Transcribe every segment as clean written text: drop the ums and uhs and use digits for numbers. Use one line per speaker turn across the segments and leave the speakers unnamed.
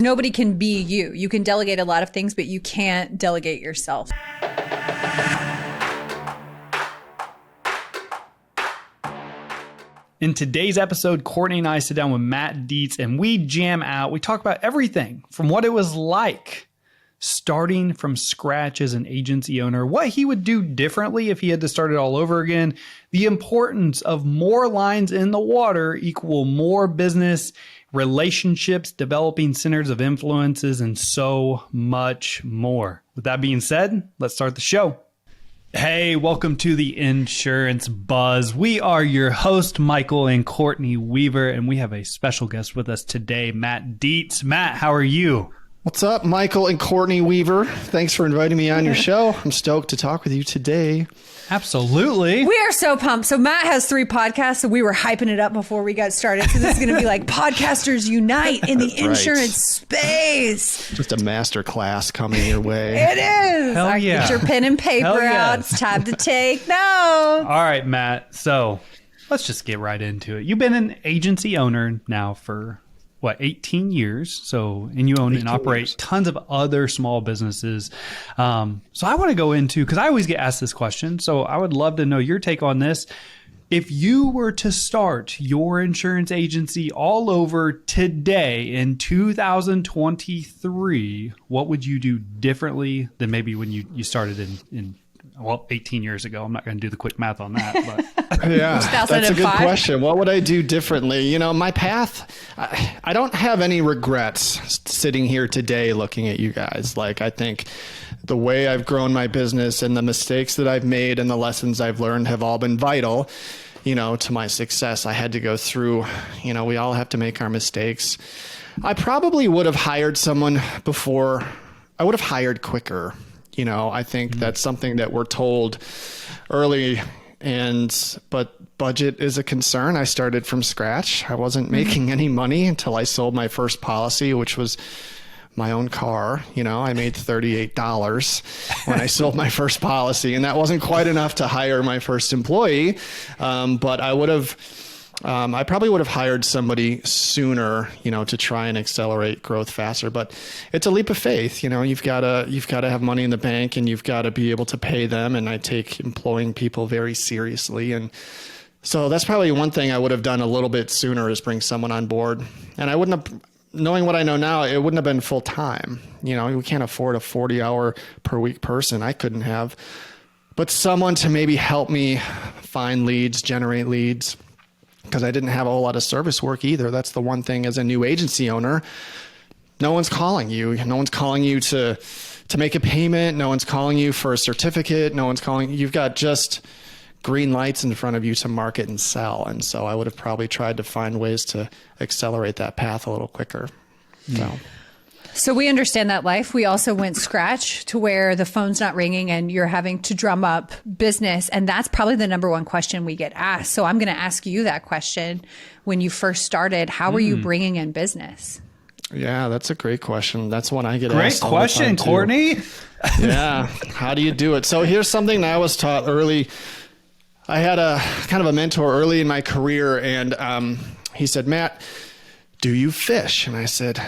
Nobody can be you. You can delegate a lot of things, but you can't delegate yourself.
In today's episode, Courtney and I sit down with Matt Dietz and we jam out. We talk about everything from what it was like starting from scratch as an agency owner, what he would do differently if he had to start it all over again, the importance of more lines in the water equal more business, relationships, developing centers of influences, and so much more. With that being said, let's start the show. Hey, welcome to the Insurance Buzz. We are your host, Michael and Courtney Weaver, and we have a special guest with us today, Matt Dietz. Matt, how are you?
What's up, Michael and Courtney Weaver? Thanks for inviting me on your show. I'm stoked to talk with you today.
Absolutely.
We are so pumped. So Matt has 3 podcasts, so we were hyping it up before we got started. So this is going to be like Podcasters Unite in the insurance space.
Just a master class coming your way.
It is.
Hell yeah.
Get your pen and paper out. It's time to take notes.
All right, Matt. So let's just get right into it. You've been an agency owner now for 18 years. So, and you own and operate tons of other small businesses. So I want to go into, because I always get asked this question. So I would love to know your take on this. If you were to start your insurance agency all over today in 2023, what would you do differently than maybe when you started in 18 years ago? I'm not going to do the quick math on that, but
yeah, that's a good question. What would I do differently? You know, my path, I don't have any regrets sitting here today looking at you guys. Like, I think the way I've grown my business and the mistakes that I've made and the lessons I've learned have all been vital, you know, to my success. I had to go through, you know, we all have to make our mistakes. I probably would have hired someone before. I would have hired quicker. You know, I think that's something that we're told early, but budget is a concern. I started from scratch. I wasn't making any money until I sold my first policy, which was my own car. You know, I made $38 when I sold my first policy, and that wasn't quite enough to hire my first employee. But I probably would have hired somebody sooner, you know, to try and accelerate growth faster. But it's a leap of faith. You know, you've got to have money in the bank and you've got to be able to pay them. And I take employing people very seriously. And so that's probably one thing I would have done a little bit sooner, is bring someone on board. And I wouldn't have, knowing what I know now, it wouldn't have been full time. You know, we can't afford a 40-hour per week person. I couldn't have. But someone to maybe help me find leads, generate leads. Because I didn't have a whole lot of service work either. That's the one thing as a new agency owner. No one's calling you. No one's calling you to make a payment. No one's calling you for a certificate. No one's calling. You've got just green lights in front of you to market and sell. And so I would have probably tried to find ways to accelerate that path a little quicker.
So we understand that life. We also went scratch to where the phone's not ringing and you're having to drum up business. And that's probably the number one question we get asked. So I'm going to ask you that question. When you first started, how were you bringing in business?
Yeah, that's a great question. That's one I get
Great
asked.
question, Courtney.
Yeah. How do you do it? So here's something that I was taught early. I had a kind of a mentor early in my career, and he said, "Matt, do you fish?" And I said,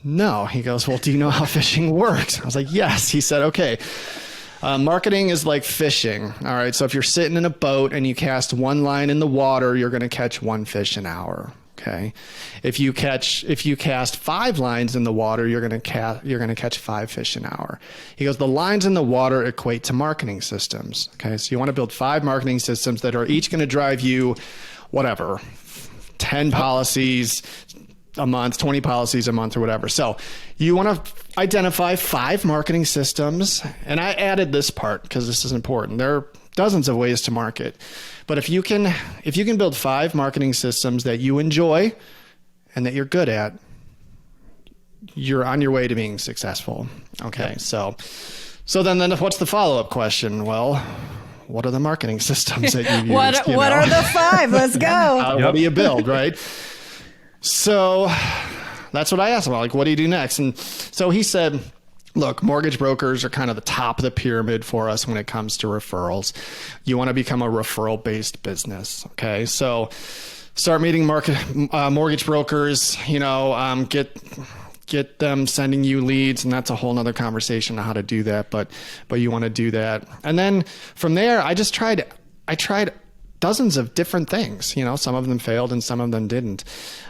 "No." He goes, "Well, do you know how fishing works?" I was like, "Yes." He said, "Okay, marketing is like fishing. All right. So if you're sitting in a boat and you cast one line in the water, you're going to catch 1 fish an hour. Okay. If you cast 5 lines in the water, you're going to catch 5 fish an hour." He goes, "The lines in the water equate to marketing systems. Okay. So you want to build 5 marketing systems that are each going to drive you whatever, 10 policies a month, 20 policies a month, or whatever. So you want to identify 5 marketing systems." And I added this part because this is important. There are dozens of ways to market, but if you can build 5 marketing systems that you enjoy and that you're good at, you're on your way to being successful. Okay. So then what's the follow-up question? Well, what are the marketing systems that you use?
What are the 5? Let's go.
What do you build, right? So that's what I asked him. Like, what do you do next? And so he said, "Look, mortgage brokers are kind of the top of the pyramid for us when it comes to referrals. You want to become a referral-based business. Okay. So start meeting mortgage brokers, get get them sending you leads, and that's a whole nother conversation on how to do that, but you want to do that. And then from there, I tried dozens of different things. Some of them failed and some of them didn't.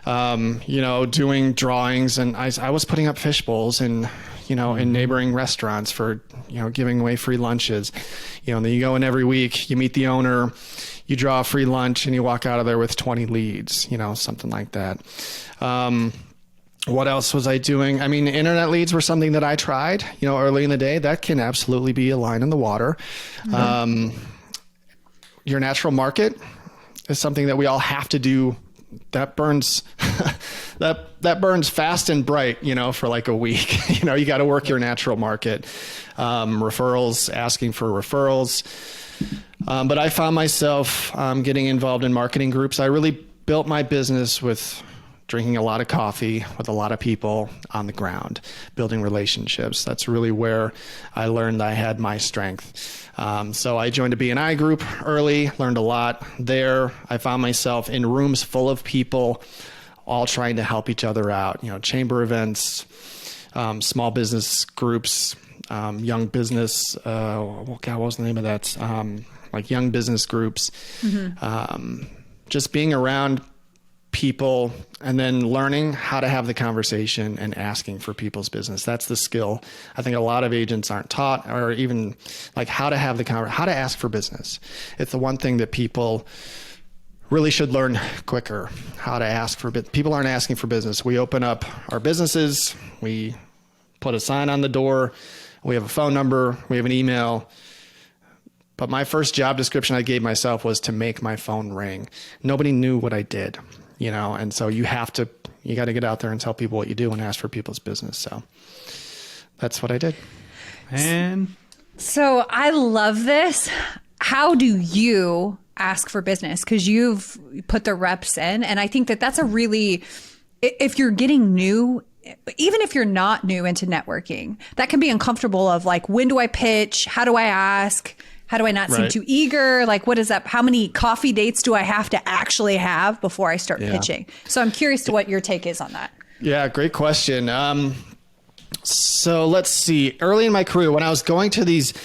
Doing drawings, and I was putting up fish bowls in neighboring restaurants for, giving away free lunches. Then you go in every week, you meet the owner, you draw a free lunch, and you walk out of there with 20 leads, something like that. What else was I doing? I mean, internet leads were something that I tried, early in the day. That can absolutely be a line in the water. Mm-hmm. Your natural market is something that we all have to do. That burns, that burns fast and bright, for like a week. You got to work your natural market. Referrals, asking for referrals. But I found myself getting involved in marketing groups. I really built my business with drinking a lot of coffee with a lot of people on the ground, building relationships. That's really where I learned I had my strength. So I joined a B&I group early, learned a lot there. I found myself in rooms full of people, all trying to help each other out. Chamber events, small business groups, young business. What was the name of that? Like young business groups. Mm-hmm. Just being around people and then learning how to have the conversation and asking for people's business. That's the skill I think a lot of agents aren't taught, or even like how to have how to ask for business. It's the one thing that people really should learn quicker, how to ask for people aren't asking for business. We open up our businesses, we put a sign on the door, we have a phone number, we have an email. But my first job description I gave myself was to make my phone ring. Nobody knew what I did. And so you got to get out there and tell people what you do and ask for people's business. So that's what I did.
And
so I love this. How do you ask for business? Because you've put the reps in. And I think that that's a really, if you're getting new, even if you're not new into networking, that can be uncomfortable of like, when do I pitch? How do I ask? How do I not seem too eager? Like, what is that? How many coffee dates do I have to actually have before I start pitching? So I'm curious to what your take is on that.
Yeah, great question. So let's see. Early in my career, when I was going to these,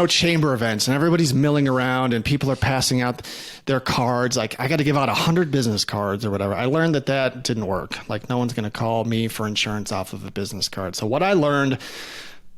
chamber events and everybody's milling around and people are passing out their cards, like I got to give out 100 business cards or whatever. I learned that didn't work. Like no one's going to call me for insurance off of a business card. So what I learned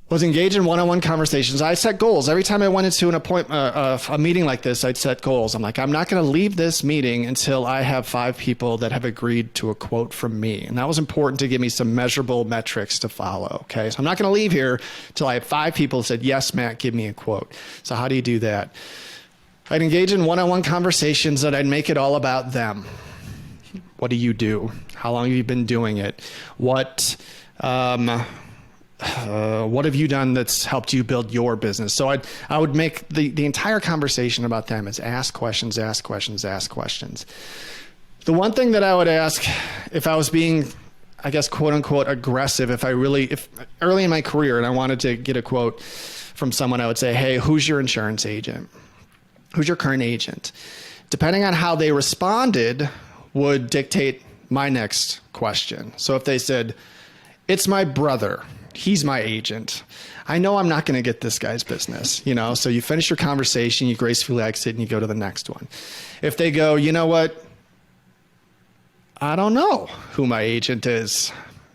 was engage in one-on-one conversations. I set goals. Every time I went into an appointment, a meeting like this, I'd set goals. I'm like, I'm not going to leave this meeting until I have 5 people that have agreed to a quote from me. And that was important to give me some measurable metrics to follow. Okay. So I'm not going to leave here until I have 5 people that said, yes, Matt, give me a quote. So how do you do that? I'd engage in one-on-one conversations that I'd make it all about them. What do you do? How long have you been doing it? What have you done that's helped you build your business? So I would make the entire conversation about them is ask questions, ask questions, ask questions. The one thing that I would ask if I was being, I guess, quote unquote, aggressive, if early in my career and I wanted to get a quote from someone, I would say, hey, who's your insurance agent? Who's your current agent? Depending on how they responded would dictate my next question. So if they said, it's my brother, he's my agent, I know I'm not going to get this guy's business, so you finish your conversation, you gracefully exit and you go to the next one. If they go, you know what? I don't know who my agent is.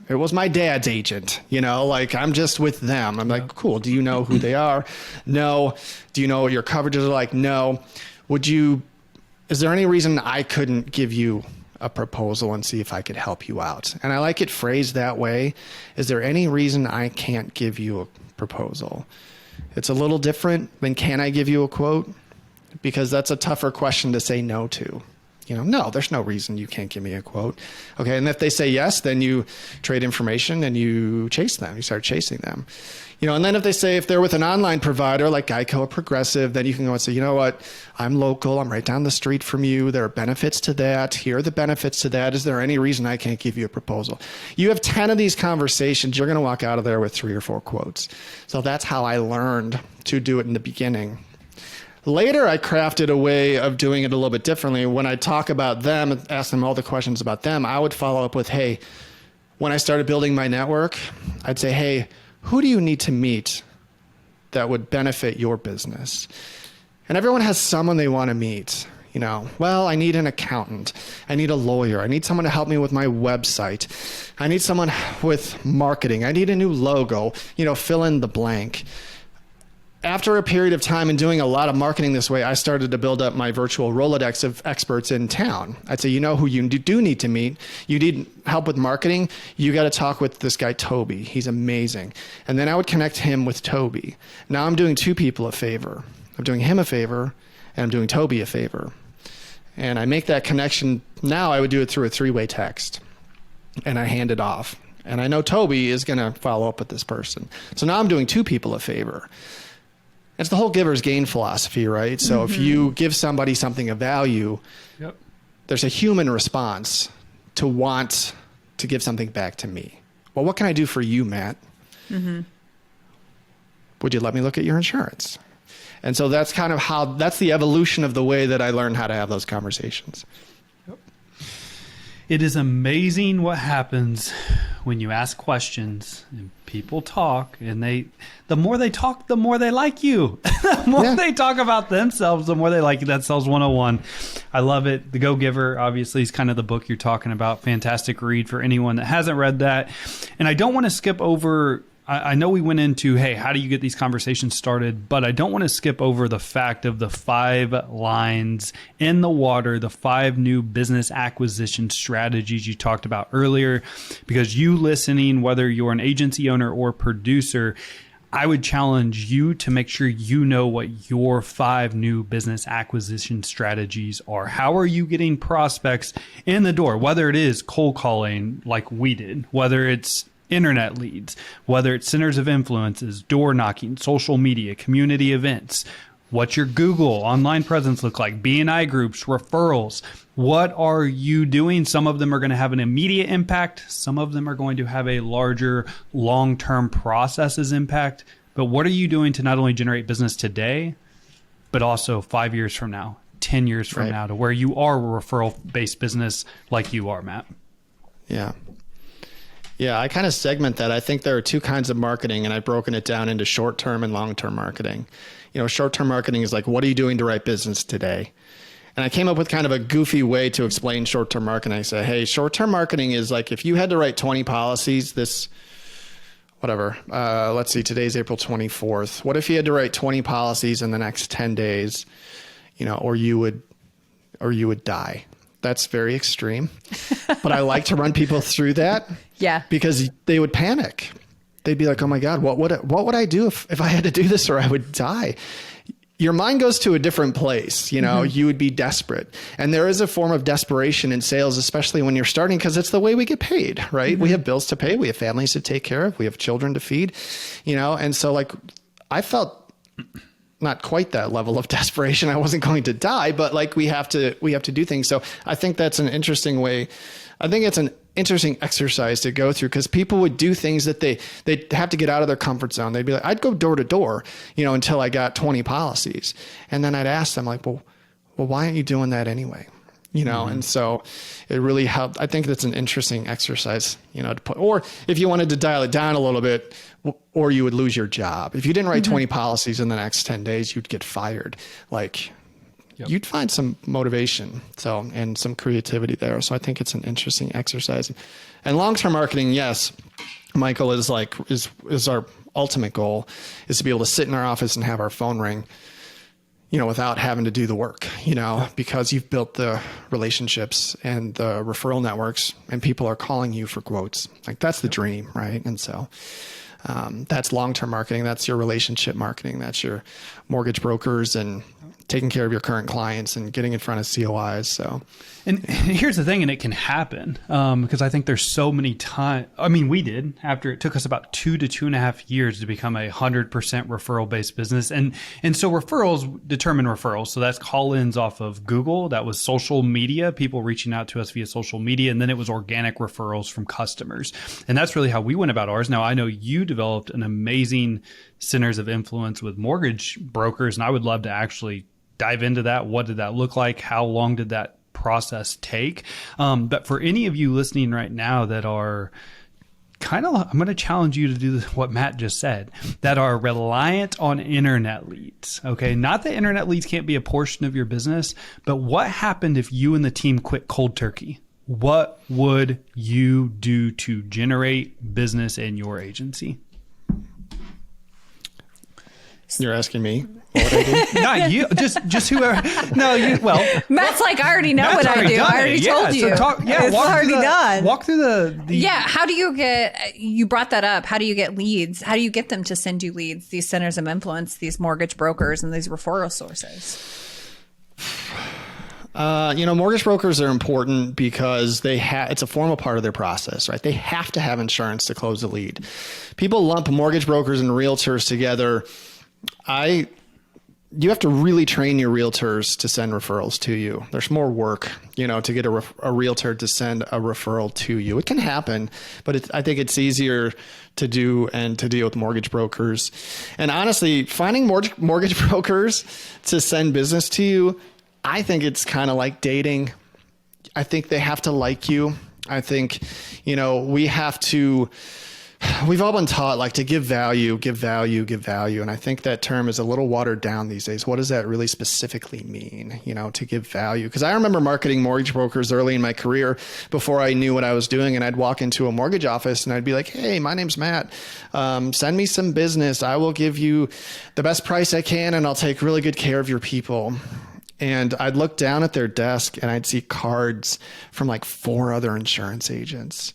It was my dad's agent, like I'm just with them. I'm like, cool. Do you know who they are? No. Do you know what your coverages are like? No. Is there any reason I couldn't give you a proposal and see if I could help you out? And I like it phrased that way. Is there any reason I can't give you a proposal? It's a little different than can I give you a quote? Because that's a tougher question to say no to. No, there's no reason you can't give me a quote. Okay. And if they say yes, then you trade information and you chase them. You start chasing them. And then if they're with an online provider like Geico or Progressive, then you can go and say, you know what, I'm local, I'm right down the street from you. There are benefits to that. Here are the benefits to that. Is there any reason I can't give you a proposal? You have 10 of these conversations, you're going to walk out of there with 3 or 4 quotes. So that's how I learned to do it in the beginning. Later, I crafted a way of doing it a little bit differently. When I talk about them, ask them all the questions about them, I would follow up with, hey, when I started building my network, I'd say, hey, who do you need to meet that would benefit your business? And everyone has someone they want to meet. Well, I need an accountant. I need a lawyer. I need someone to help me with my website. I need someone with marketing. I need a new logo, fill in the blank. After a period of time and doing a lot of marketing this way, I started to build up my virtual Rolodex of experts in town. I'd say, who you do need to meet. You need help with marketing. You got to talk with this guy, Toby. He's amazing. And then I would connect him with Toby. Now I'm doing two people a favor. I'm doing him a favor, and I'm doing Toby a favor. And I make that connection. Now I would do it through a 3-way text, and I hand it off. And I know Toby is going to follow up with this person. So now I'm doing two people a favor. It's the whole giver's gain philosophy, right? So if you give somebody something of value, there's a human response to want to give something back to me. Well, what can I do for you, Matt? Would you let me look at your insurance? And so that's kind of that's the evolution of the way that I learned how to have those conversations.
It is amazing what happens when you ask questions and people talk, and the more they talk, the more they like you. The more they talk about themselves, the more they like you. That's Sales 101. I love it. The Go Giver, obviously, is kind of the book you're talking about. Fantastic read for anyone that hasn't read that. And I don't want to skip over, I know we went into, hey, how do you get these conversations started? But I don't want to skip over the fact of the 5 lines in the water, the 5 new business acquisition strategies you talked about earlier. Because you listening, whether you're an agency owner or producer, I would challenge you to make sure you know what your 5 new business acquisition strategies are. How are you getting prospects in the door? Whether it is cold calling like we did, whether it's internet leads, whether it's centers of influences, door knocking, social media, community events. What's your Google online presence look like? BNI groups, referrals. What are you doing? Some of them are going to have an immediate impact. Some of them are going to have a larger long-term processes impact. But what are you doing to not only generate business today, but also 5 years from now, 10 years from now, to where you are a referral-based business like you are, Matt?
Yeah, I kind of segment that. I think there are 2 kinds of marketing, and I've broken it down into short-term and long-term marketing. Short-term marketing is like, what are you doing to write business today? And I came up with kind of a goofy way to explain short-term marketing. I said, hey, short-term marketing is like if you had to write 20 policies let's see, today's April 24th. What if you had to write 20 policies in the next 10 days, or you would die? That's very extreme, but I like to run people through that. Because they would panic. They'd be like, oh my God, what would I do if I had to do this, or I would die? Your mind goes to a different place. You would be desperate. And there is a form of desperation in sales, especially when you're starting, because it's the way we get paid, right? We have bills to pay. We have families to take care of. We have children to feed, and so like I felt not quite that level of desperation. I wasn't going to die, but like we have to do things. So I think that's an interesting way. I think it's an interesting exercise to go through, because people would do things that they have to get out of their comfort zone. They'd be like, I'd go door to door, until I got 20 policies. And then I'd ask them like, well, why aren't you doing that anyway? And so it really helped. I think that's an interesting exercise, to put, or if you wanted to dial it down a little bit, or you would lose your job. If you didn't write 20 policies in the next 10 days, you'd get fired. You'd find some motivation, and some creativity there. So I think it's an interesting exercise. And long-term marketing, yes, Michael, is our ultimate goal, is to be able to sit in our office and have our phone ring, without having to do the work, because you've built the relationships and the referral networks, and people are calling you for quotes. Like that's the dream, right? And so that's long-term marketing. That's your relationship marketing. That's your mortgage brokers and taking care of your current clients and getting in front of COIs. So,
and here's the thing, and it can happen because I think there's so many times. I mean, we did after it took us about 2 to 2.5 years to become 100% referral based business, and so referrals determine referrals. So that's call-ins off of Google. That was social media, people reaching out to us via social media, and then it was organic referrals from customers, and that's really how we went about ours. Now I know you developed an amazing centers of influence with mortgage brokers, and I would love to actually dive into that. What did that look like? How long did that process take? But for any of you listening right now that are I'm going to challenge you to do what Matt just said, that are reliant on internet leads. Okay. Not that internet leads can't be a portion of your business, but what happened if you and the team quit cold turkey? What would you do to generate business in your agency?
You're asking me? What would I do?
Not you, just whoever. No, you. Well,
Matt's like, I already know what I do. I already told you.
So
it's already done.
Walk through the.
Yeah. How do you get? You brought that up. How do you get leads? How do you get them to send you leads? These centers of influence, these mortgage brokers, and these referral sources.
Mortgage brokers are important because it's a formal part of their process, right? They have to have insurance to close the lead. People lump mortgage brokers and realtors together. You have to really train your realtors to send referrals to you. There's more work, to get a realtor to send a referral to you. It can happen, but I think it's easier to do and to deal with mortgage brokers. And honestly, finding mortgage brokers to send business to you, I think it's kind of like dating. I think they have to like you. I think, we've all been taught to give value. And I think that term is a little watered down these days. What does that really specifically mean, to give value? Because I remember marketing mortgage brokers early in my career before I knew what I was doing. And I'd walk into a mortgage office and I'd be like, hey, my name's Matt. Send me some business. I will give you the best price I can and I'll take really good care of your people. And I'd look down at their desk and I'd see cards from 4 other insurance agents.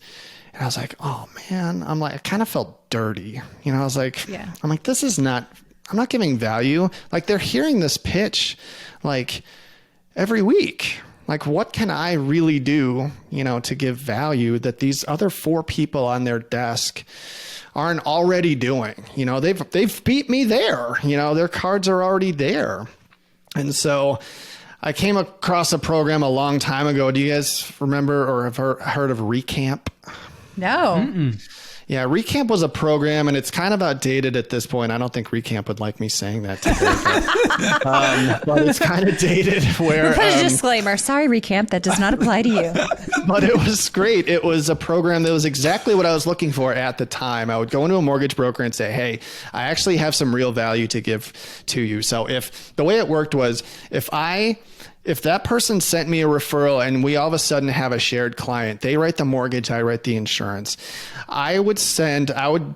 And I was like, oh man, I kind of felt dirty. I was like,
yeah.
I'm like, I'm not giving value. They're hearing this pitch every week. What can I really do, to give value that these other 4 people on their desk aren't already doing? They've beat me there. Their cards are already there. And so I came across a program a long time ago. Do you guys remember or have heard of Recamp?
No.
Mm-mm.
Yeah, Recamp was a program, and it's kind of outdated at this point. I don't think Recamp would like me saying that today, but it's kind of dated. Where
put a disclaimer. Sorry, Recamp, that does not apply to you.
But it was great. It was a program that was exactly what I was looking for at the time. I would go into a mortgage broker and say, hey, I actually have some real value to give to you. So if the way it worked was if that person sent me a referral and we all of a sudden have a shared client, they write the mortgage, I write the insurance. I would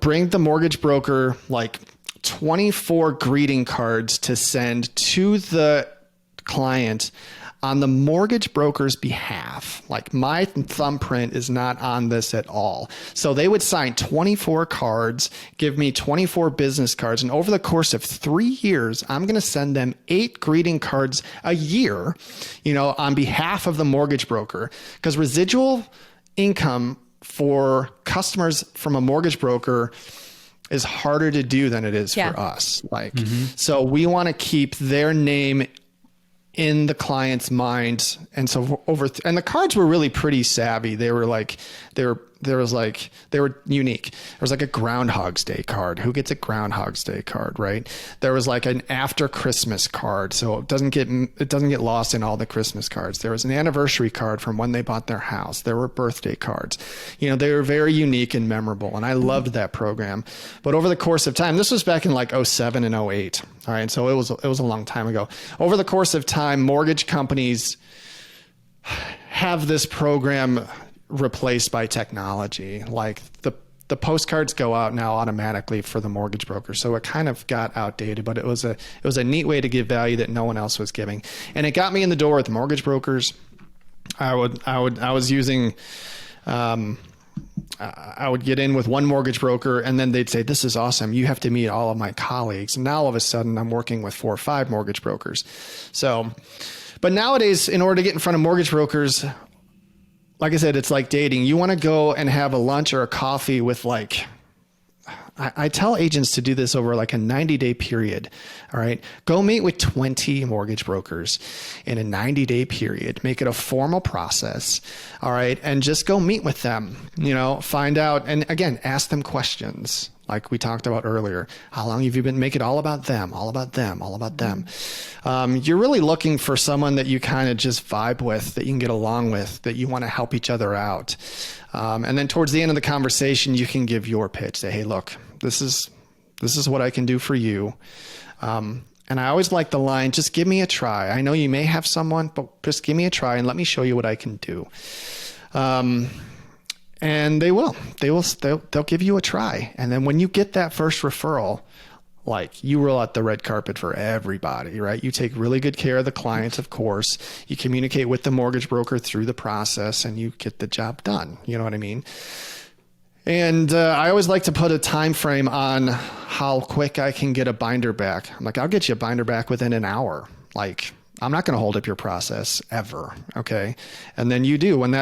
bring the mortgage broker 24 greeting cards to send to the client on the mortgage broker's behalf. My thumbprint is not on this at all. So they would sign 24 cards, give me 24 business cards. And over the course of 3 years, I'm going to send them 8 greeting cards a year, on behalf of the mortgage broker. Because residual income for customers from a mortgage broker is harder to do than it is for us. So we want to keep their name in the client's mind. And so and the cards were really pretty savvy. They were they were unique. There was a Groundhog's Day card. Who gets a Groundhog's Day card, right? There was an after Christmas card. So it doesn't get lost in all the Christmas cards. There was an anniversary card from when they bought their house. There were birthday cards. They were very unique and memorable. And I loved that program. But over the course of time, this was back in 07 and 08. All right. So it was a long time ago. Over the course of time, mortgage companies have this program replaced by technology. The postcards go out now automatically for the mortgage broker. So it kind of got outdated, but it was a neat way to give value that no one else was giving. And it got me in the door with mortgage brokers. I was using, I would get in with one mortgage broker and then they'd say, this is awesome. You have to meet all of my colleagues. And now all of a sudden I'm working with 4 or 5 mortgage brokers. But nowadays, in order to get in front of mortgage brokers, like I said, it's like dating. You want to go and have a lunch or a coffee with I tell agents to do this over a 90-day period. All right. Go meet with 20 mortgage brokers in a 90-day period. Make it a formal process. All right. And just go meet with them, find out. And again, ask them questions. Like we talked about earlier, how long have you been? Make it all about them, all about them, all about them. You're really looking for someone that you kind of just vibe with, that you can get along with, that you want to help each other out. And then towards the end of the conversation, you can give your pitch. Say, hey, look, this is what I can do for you. And I always like the line, just give me a try. I know you may have someone, but just give me a try and let me show you what I can do. And they'll give you a try. And then when you get that first referral, like you roll out the red carpet for everybody, right? You take really good care of the clients, of course. You communicate with the mortgage broker through the process and you get the job done. You know what I mean? And I always like to put a time frame on how quick I can get a binder back. I'm like, I'll get you a binder back within an hour. Like, I'm not going to hold up your process ever. Okay. And then you do when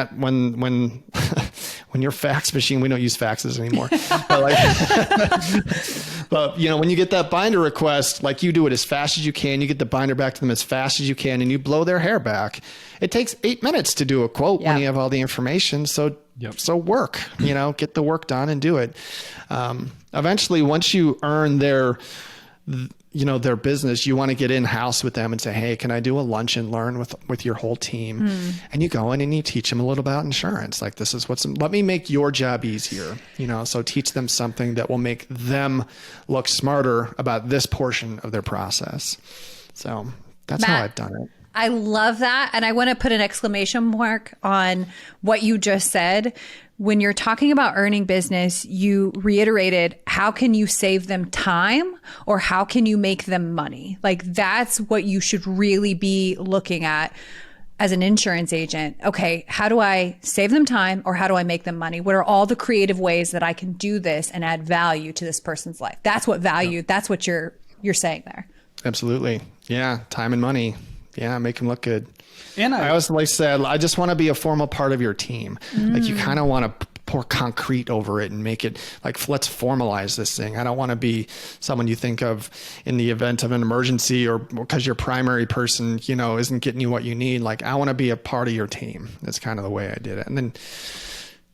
when your fax machine, we don't use faxes anymore, but when you get that binder request, like you do it as fast as you can, you get the binder back to them as fast as you can, and you blow their hair back. It takes 8 minutes to do a quote when you have all the information. So, so work, get the work done and do it. Eventually, once you earn their business, you want to get in-house with them and say, hey, can I do a lunch and learn with your whole team? And you go in and you teach them a little about insurance. Like, this is let me make your job easier, so teach them something that will make them look smarter about this portion of their process. So that's how I've done it.
I love that. And I want to put an exclamation mark on what you just said. When you're talking about earning business, you reiterated, how can you save them time or how can you make them money? Like, that's what you should really be looking at as an insurance agent. Okay, how do I save them time or how do I make them money? What are all the creative ways that I can do this and add value to this person's life? That's what value, that's what you're saying there. Absolutely.
Yeah, time and money. Yeah, make them look good. And I always like said, I just want to be a formal part of your team. Like, you kind of want to pour concrete over it and make it like, let's formalize this thing. I don't want to be someone you think of in the event of an emergency or because your primary person, isn't getting you what you need. Like, I want to be a part of your team. That's kind of the way I did it. And then,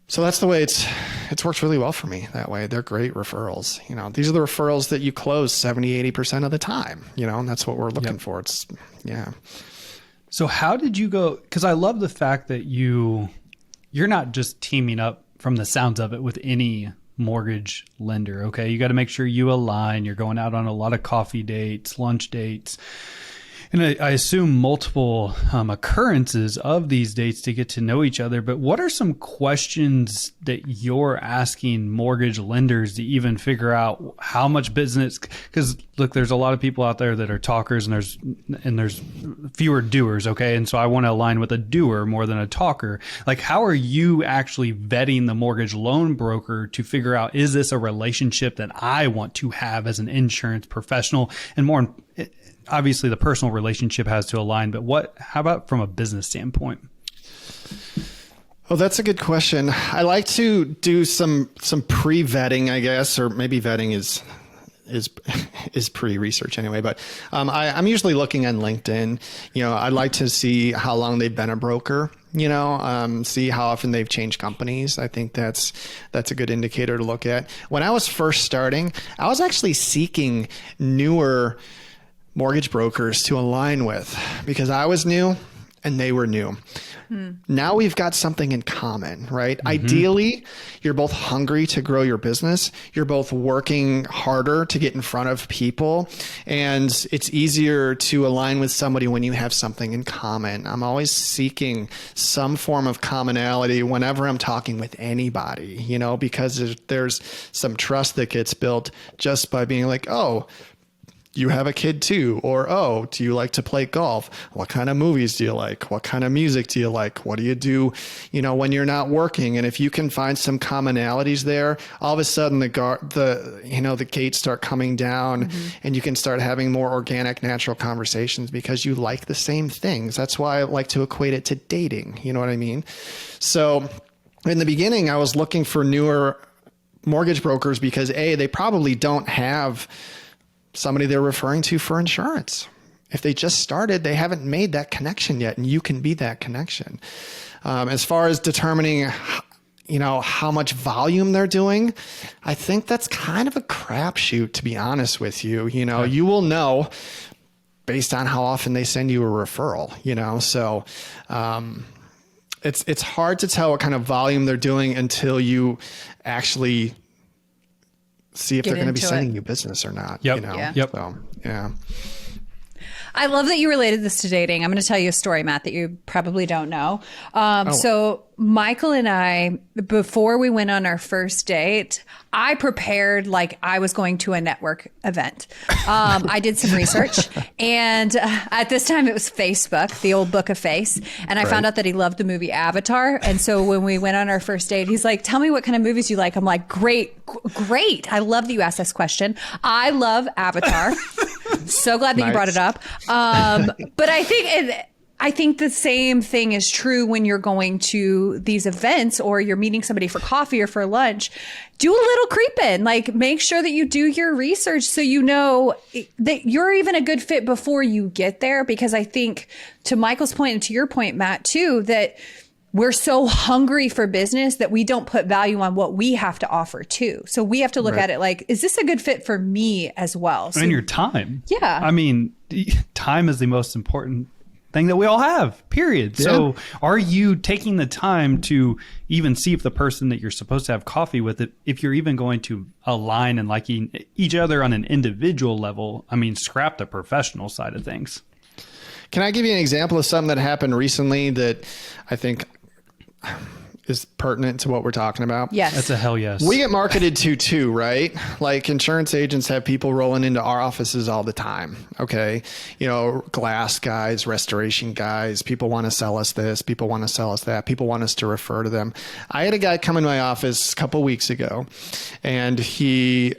so that's the way it's worked really well for me that way. They're great referrals. These are the referrals that you close 70-80% of the time, and that's what we're looking for.
So how did you go? Because I love the fact that you're not just teaming up from the sounds of it with any mortgage lender. Okay. You got to make sure you align. You're going out on a lot of coffee dates, lunch dates. And I assume multiple occurrences of these dates to get to know each other. But what are some questions that you're asking mortgage lenders to even figure out how much business? Because look, there's a lot of people out there that are talkers, and there's fewer doers. Okay, and so I want to align with a doer more than a talker. Like, how are you actually vetting the mortgage loan broker to figure out, is this a relationship that I want to have as an insurance professional? And more, obviously the personal relationship has to align, but how about from a business standpoint?
Oh, that's a good question. I like to do some pre-vetting, I guess, or maybe vetting is pre-research anyway, but I'm usually looking on LinkedIn. I'd like to see how long they've been a broker, see how often they've changed companies. I think that's a good indicator to look at. When I was first starting, I was actually seeking newer mortgage brokers to align with because I was new and they were new. Now we've got something in common, right? Ideally, you're both hungry to grow your business. You're both working harder to get in front of people. And it's easier to align with somebody when you have something in common. I'm always seeking some form of commonality whenever I'm talking with anybody, because there's some trust that gets built just by being like, oh, you have a kid too, or, oh, do you like to play golf? What kind of movies do you like? What kind of music do you like? What do you do, when you're not working? And if you can find some commonalities there, all of a sudden the gates start coming down and you can start having more organic, natural conversations because you like the same things. That's why I like to equate it to dating. You know what I mean? So in the beginning, I was looking for newer mortgage brokers because they probably don't have somebody they're referring to for insurance. If they just started, they haven't made that connection yet, and you can be that connection. As far as determining, how much volume they're doing, I think that's kind of a crapshoot, to be honest with you. You will know based on how often they send you a referral, so it's hard to tell what kind of volume they're doing until you actually see if they're going to be sending you business or not.
Yep.
You know?
Yeah.
Yep.
So, yeah.
I love that you related this to dating. I'm going to tell you a story, Matt, that you probably don't know. So Michael and I, before we went on our first date, I prepared like I was going to a network event. I did some research, and at this time it was Facebook, the old Book of Face. And I found out that he loved the movie Avatar. And so when we went on our first date, he's like, tell me what kind of movies you like. I'm like, great. I love that you asked this question. I love Avatar. So glad that you brought it up. But I think the same thing is true when you're going to these events or you're meeting somebody for coffee or for lunch. Do a little creeping. Like, make sure that you do your research so you know that you're even a good fit before you get there. Because I think, to Michael's point and to your point, Matt, too, that we're so hungry for business that we don't put value on what we have to offer too. So we have to look at it like, is this a good fit for me as well? So,
and your time.
Yeah.
I mean, time is the most important thing that we all have, period.
Yeah.
So are you taking the time to even see if the person that you're supposed to have coffee with, if you're even going to align and like each other on an individual level? I mean, scrap the professional side of things.
Can I give you an example of something that happened recently that I think is pertinent to what we're talking about?
Yes.
That's a hell yes.
We get marketed to too, right? Like, insurance agents have people rolling into our offices all the time. Okay. You know, glass guys, restoration guys, people want to sell us this, people want to sell us that, people want us to refer to them. I had a guy come in my office a couple weeks ago, and he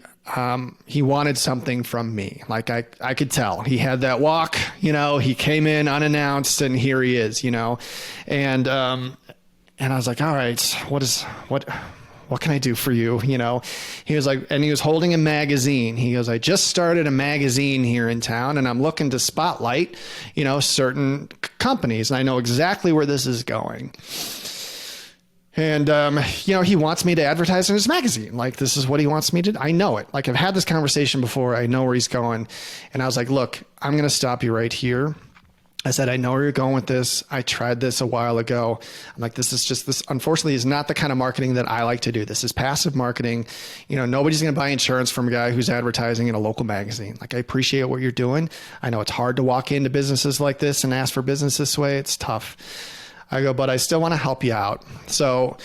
wanted something from me. Like, I could tell he had that walk, you know, he came in unannounced and here he is, you know, and I was like, all right, what can I do for you? You know, he was like, and he was holding a magazine. He goes, I just started a magazine here in town and I'm looking to spotlight, you know, certain companies. And I know exactly where this is going. And, you know, he wants me to advertise in his magazine. Like, this is what he wants me to do. I know it. Like, I've had this conversation before. I know where he's going. And I was like, look, I'm going to stop you right here. I said, I know where you're going with this. I tried this a while ago. I'm like, this unfortunately is not the kind of marketing that I like to do. This is passive marketing. You know, nobody's going to buy insurance from a guy who's advertising in a local magazine. Like, I appreciate what you're doing. I know it's hard to walk into businesses like this and ask for business this way. It's tough. I go, but I still want to help you out. So,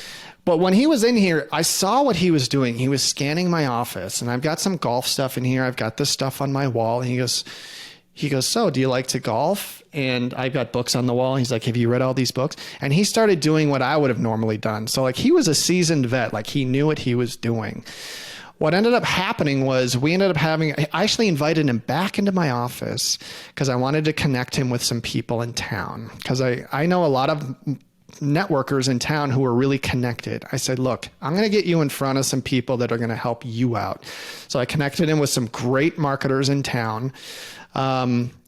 but when he was in here, I saw what he was doing. He was scanning my office, and I've got some golf stuff in here. I've got this stuff on my wall. And he goes, so do you like to golf? And I've got books on the wall. He's like, have you read all these books? And he started doing what I would have normally done. So like, he was a seasoned vet. Like, he knew what he was doing. What ended up happening was I actually invited him back into my office because I wanted to connect him with some people in town. Because I know a lot of networkers in town who are really connected. I said, look, I'm going to get you in front of some people that are going to help you out. So I connected him with some great marketers in town.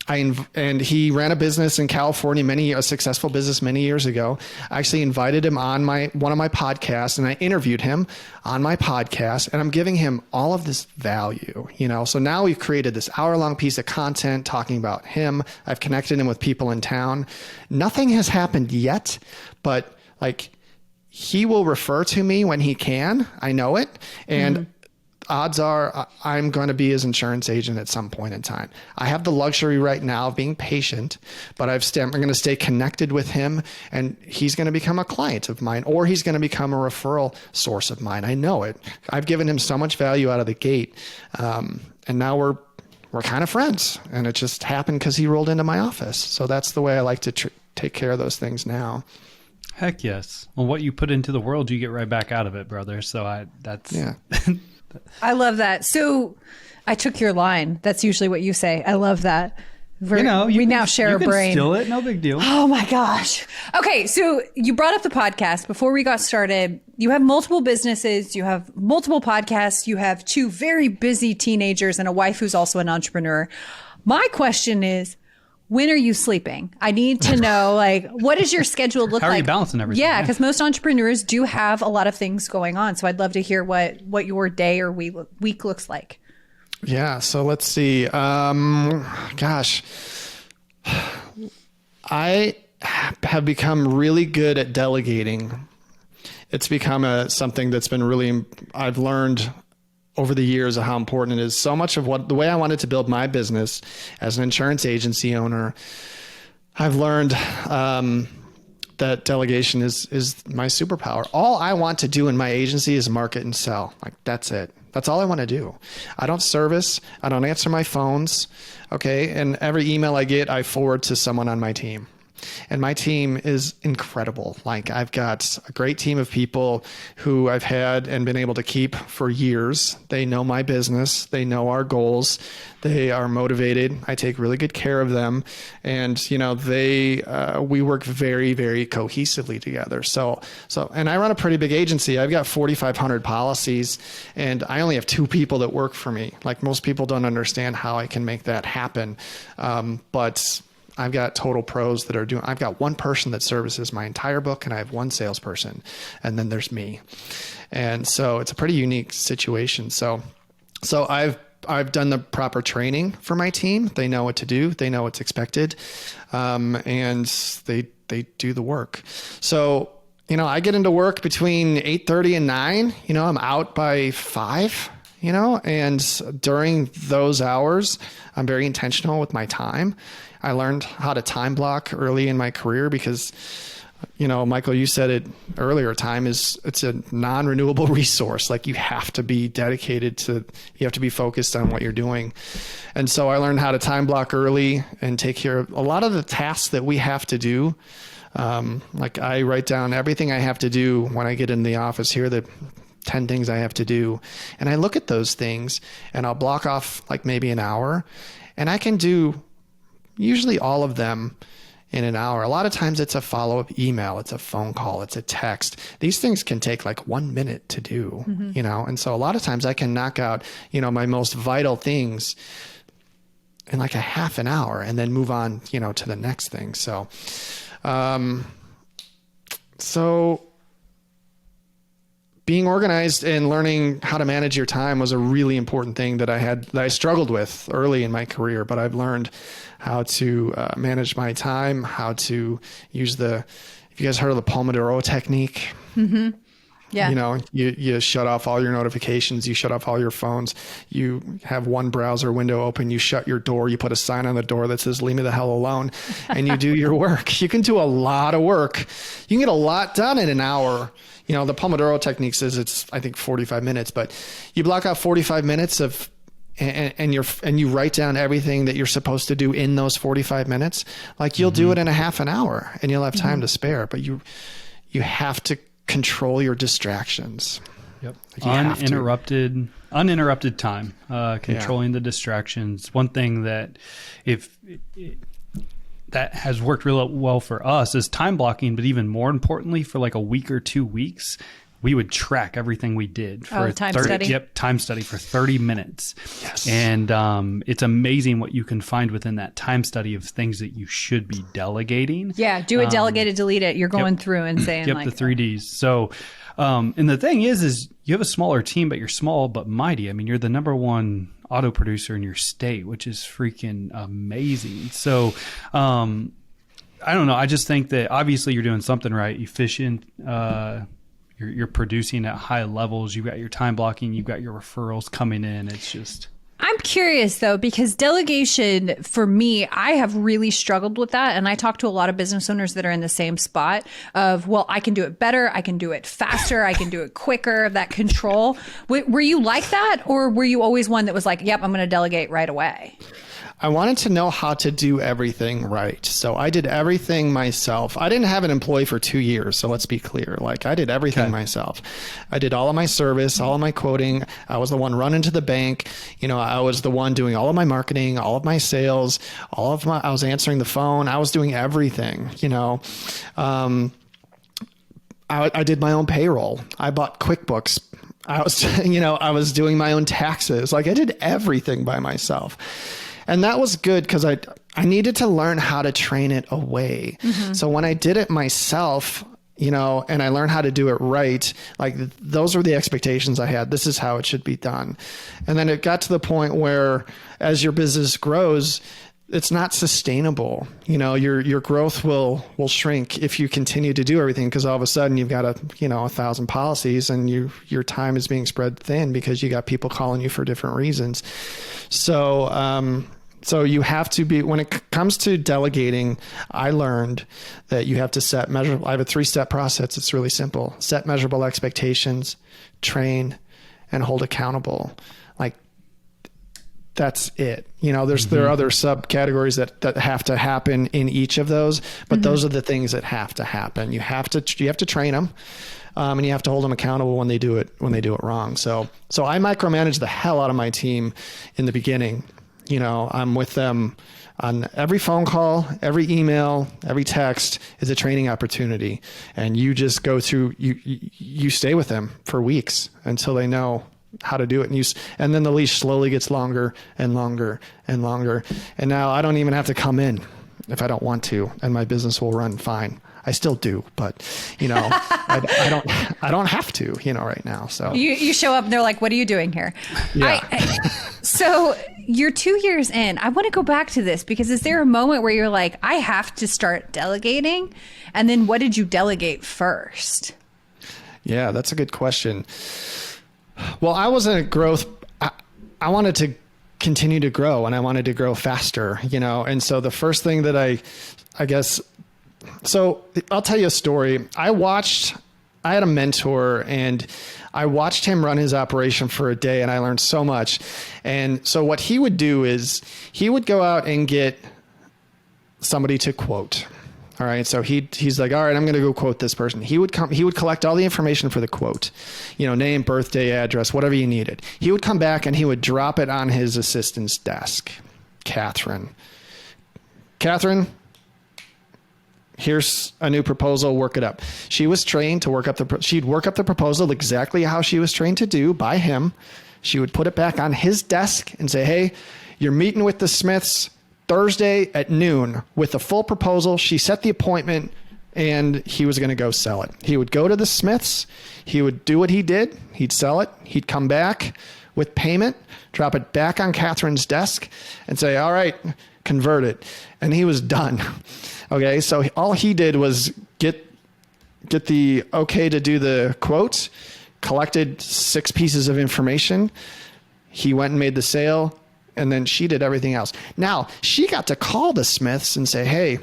And he ran a business in California, a successful business many years ago. I actually invited him on one of my podcasts, and I interviewed him on my podcast, and I'm giving him all of this value, you know? So now we've created this hour-long piece of content talking about him. I've connected him with people in town. Nothing has happened yet, but like, he will refer to me when he can. I know it. And odds are I'm going to be his insurance agent at some point in time. I have the luxury right now of being patient, but I'm going to stay connected with him, and he's going to become a client of mine, or he's going to become a referral source of mine. I know it. I've given him so much value out of the gate. And now we're kind of friends, and it just happened because he rolled into my office. So that's the way I like to take care of those things now.
Heck yes. Well, what you put into the world, you get right back out of it, brother. So
Yeah.
I love that. So I took your line. That's usually what you say. I love that. We now share a brain.
You can steal it. No big deal.
Oh my gosh. Okay. So you brought up the podcast before we got started. You have multiple businesses. You have multiple podcasts. You have two very busy teenagers and a wife who's also an entrepreneur. My question is, when are you sleeping? I need to know, like, what does your schedule look like?
How are you balancing everything?
Yeah, because most entrepreneurs do have a lot of things going on. So I'd love to hear what your day or week looks like.
Yeah. So let's see. Gosh, I have become really good at delegating. It's become something that's been really, I've learned over the years of how important it is. So much of the way I wanted to build my business as an insurance agency owner, I've learned that delegation is my superpower. All I want to do in my agency is market and sell. Like, that's it. That's all I want to do. I don't service. I don't answer my phones. Okay. And every email I get, I forward to someone on my team. And my team is incredible. Like, I've got a great team of people who I've had and been able to keep for years. They know my business. They know our goals. They are motivated. I take really good care of them. And, we work very, very cohesively together. So, and I run a pretty big agency. I've got 4,500 policies, and I only have 2 people that work for me. Like, most people don't understand how I can make that happen. But I've got total pros that are I've got one person that services my entire book, and I have one salesperson, and then there's me. And so it's a pretty unique situation. So I've done the proper training for my team. They know what to do. They know what's expected. And they do the work. So, I get into work between 8:30 and 9, I'm out by 5, and during those hours, I'm very intentional with my time. I learned how to time block early in my career because, Michael, you said it earlier, it's a non-renewable resource. Like, you have to be dedicated you have to be focused on what you're doing. And so I learned how to time block early and take care of a lot of the tasks that we have to do. Like, I write down everything I have to do when I get in the office. Here are the 10 things I have to do. And I look at those things and I'll block off like maybe an hour, and I can do usually all of them in an hour. A lot of times it's a follow-up email, it's a phone call, it's a text. These things can take like 1 minute to do, and so a lot of times I can knock out, my most vital things in like a half an hour and then move on, to the next thing. So being organized and learning how to manage your time was a really important thing that I struggled with early in my career, but I've learned how to manage my time, how to use if you guys heard of the Pomodoro technique?
Mm-hmm. Yeah.
You shut off all your notifications, you shut off all your phones, you have one browser window open, you shut your door, you put a sign on the door that says, "Leave me the hell alone," and you do your work. You can do a lot of work. You can get a lot done in an hour. The Pomodoro technique says it's, I think, 45 minutes, but you block out 45 minutes and you write down everything that you're supposed to do in those 45 minutes. Like, you'll do it in a half an hour and you'll have time to spare, but you have to control your distractions.
Yep. Uninterrupted time, controlling the distractions. One thing that that has worked really well for us is time blocking, but even more importantly, for like a week or 2 weeks, we would track everything we did for
study.
Yep, time study for 30 minutes.
Yes.
And it's amazing what you can find within that time study of things that you should be delegating.
Yeah, do it, delegate it, delete it. You're going through and saying
the 3Ds. So, and the thing is you have a smaller team, but you're small but mighty. I mean, you're the number one auto producer in your state, which is freaking amazing. So, I don't know. I just think that obviously you're doing something right. Efficient, you're producing at high levels. You've got your time blocking. You've got your referrals coming in. It's just...
I'm curious though, because delegation for me, I have really struggled with that. And I talk to a lot of business owners that are in the same spot of, well, I can do it better. I can do it faster. I can do it quicker, that control. Were you like that? Or were you always one that was like, yep, I'm going to delegate right away?
I wanted to know how to do everything right. So I did everything myself. I didn't have an employee for 2 years. So let's be clear. Like, I did everything myself. I did all of my service, all of my quoting. I was the one running to the bank. I was the one doing all of my marketing, all of my sales, I was answering the phone. I was doing everything, I did my own payroll. I bought QuickBooks. I was doing my own taxes. Like, I did everything by myself. And that was good because I needed to learn how to train it away. Mm-hmm. So when I did it myself, and I learned how to do it right, like, those were the expectations I had. This is how it should be done. And then it got to the point where, as your business grows, it's not sustainable. Your growth will shrink if you continue to do everything, because all of a sudden you've got 1,000 policies and your time is being spread thin because you got people calling you for different reasons. So you have to be, when it comes to delegating, I learned that you have to set measurable. I have a 3-step process. It's really simple. Set measurable expectations, train, and hold accountable. Like, that's it. There are other subcategories that have to happen in each of those, but those are the things that have to happen. You have to train them, and you have to hold them accountable when they do it wrong. So I micromanage the hell out of my team in the beginning. I'm with them on every phone call, every email, every text is a training opportunity, and you just go through. You stay with them for weeks until they know how to do it, and then the leash slowly gets longer and longer and longer. And now I don't even have to come in if I don't want to, and my business will run fine. I still do, but I don't have to, right now. So
you show up and they're like, "What are you doing here?"
Yeah.
So you're 2 years in. I want to go back to this, because is there a moment where you're like, I have to start delegating? And then what did you delegate first?
Yeah, that's a good question. Well, I wasn't a growth. I wanted to continue to grow, and I wanted to grow faster, And so the first thing that I guess, so I'll tell you a story. I had a mentor, and I watched him run his operation for a day, and I learned so much. And so what he would do is he would go out and get somebody to quote. All right. So he's like, all right, I'm going to go quote this person. He would collect all the information for the quote, name, birthday, address, whatever you needed. He would come back and he would drop it on his assistant's desk. Catherine, here's a new proposal. Work it up. She was trained to she'd work up the proposal exactly how she was trained to do by him. She would put it back on his desk and say, hey, you're meeting with the Smiths Thursday at noon with a full proposal. She set the appointment, and he was going to go sell it. He would go to the Smiths. He would do what he did. He'd sell it. He'd come back with payment, drop it back on Catherine's desk, and say, all right, convert it. And he was done. Okay. So all he did was get the okay to do the quote, collected 6 pieces of information. He went and made the sale, and then she did everything else. Now, she got to call the Smiths and say, hey,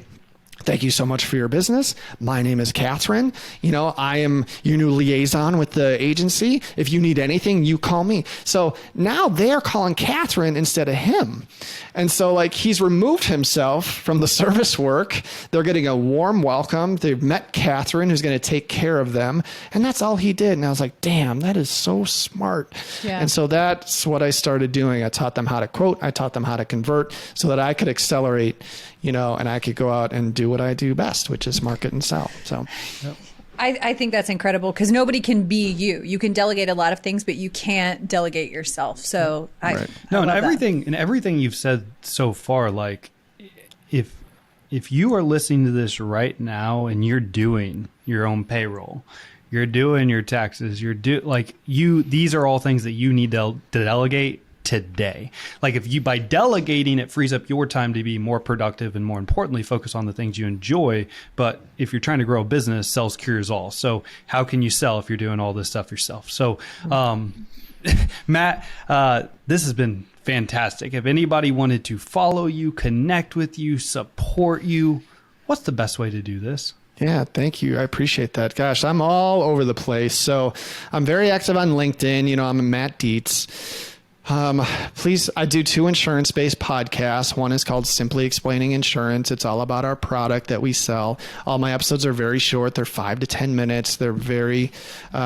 thank you so much for your business. My name is Catherine. I am your new liaison with the agency. If you need anything, you call me. So now they're calling Catherine instead of him. And so he's removed himself from the service work. They're getting a warm welcome. They've met Catherine, who's going to take care of them. And that's all he did. And I was like, damn, that is so smart. Yeah. And so that's what I started doing. I taught them how to quote. I taught them how to convert so that I could accelerate, and I could go out and do what I do best, which is market and sell. So
yep.
I think that's incredible, because nobody can be you. You can delegate a lot of things, but you can't delegate yourself. So everything you've said so far, if you are listening to this right now and you're doing your own payroll, you're doing your taxes, these are all things that you need to delegate today. By delegating, it frees up your time to be more productive and, more importantly, focus on the things you enjoy. But if you're trying to grow a business, sales cures all. So how can you sell if you're doing all this stuff yourself? So Matt, this has been fantastic. If anybody wanted to follow you, connect with you, support you, what's the best way to do this?
Yeah, thank you. I appreciate that. Gosh, I'm all over the place. So I'm very active on LinkedIn. I'm a Matt Dietz. Please, I do 2 insurance-based podcasts. One is called Simply Explaining Insurance. It's all about our product that we sell. All my episodes are very short. They're 5 to 10 minutes. They're very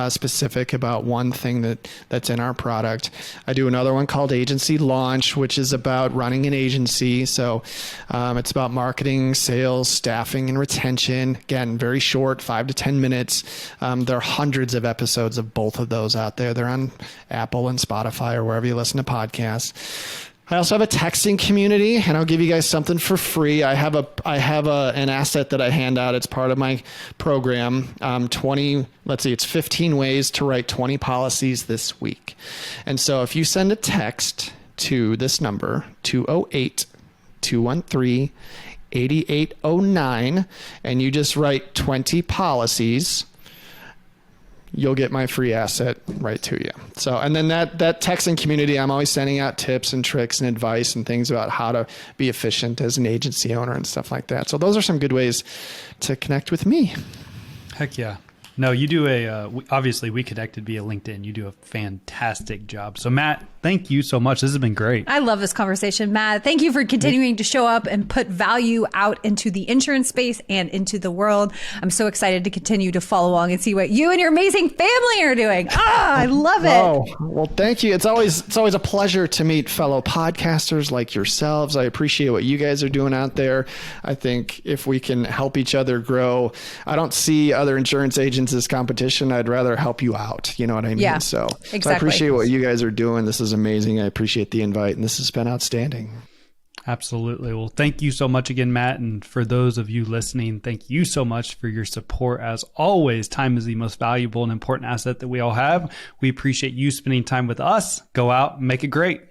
specific about one thing that's in our product. I do another one called Agency Launch, which is about running an agency. So it's about marketing, sales, staffing, and retention. Again, very short, 5 to 10 minutes. There are hundreds of episodes of both of those out there. They're on Apple and Spotify or wherever you listen to podcasts. I also have a texting community, and I'll give you guys something for free. I have an asset that I hand out. It's part of my program. 15 ways to write 20 policies this week. And so if you send a text to this number, 208 213-8809, and you just write 20 policies, you'll get my free asset right to you. So, and then that texting community, I'm always sending out tips and tricks and advice and things about how to be efficient as an agency owner and stuff like that. So those are some good ways to connect with me.
Heck yeah. No, you do obviously we connected via LinkedIn. You do a fantastic job. So Matt, thank you so much. This has been great.
I love this conversation, Matt. Thank you for continuing to show up and put value out into the insurance space and into the world. I'm so excited to continue to follow along and see what you and your amazing family are doing. I love it.
Oh, well, thank you. It's always a pleasure to meet fellow podcasters like yourselves. I appreciate what you guys are doing out there. I think if we can help each other grow, I don't see other insurance agents as competition. I'd rather help you out. You know what I mean?
Yeah,
so
exactly.
I appreciate what you guys are doing. This is amazing. I appreciate the invite, and this has been outstanding.
Absolutely. Well, thank you so much again, Matt. And for those of you listening, thank you so much for your support. As always, time is the most valuable and important asset that we all have. We appreciate you spending time with us. Go out and make it great.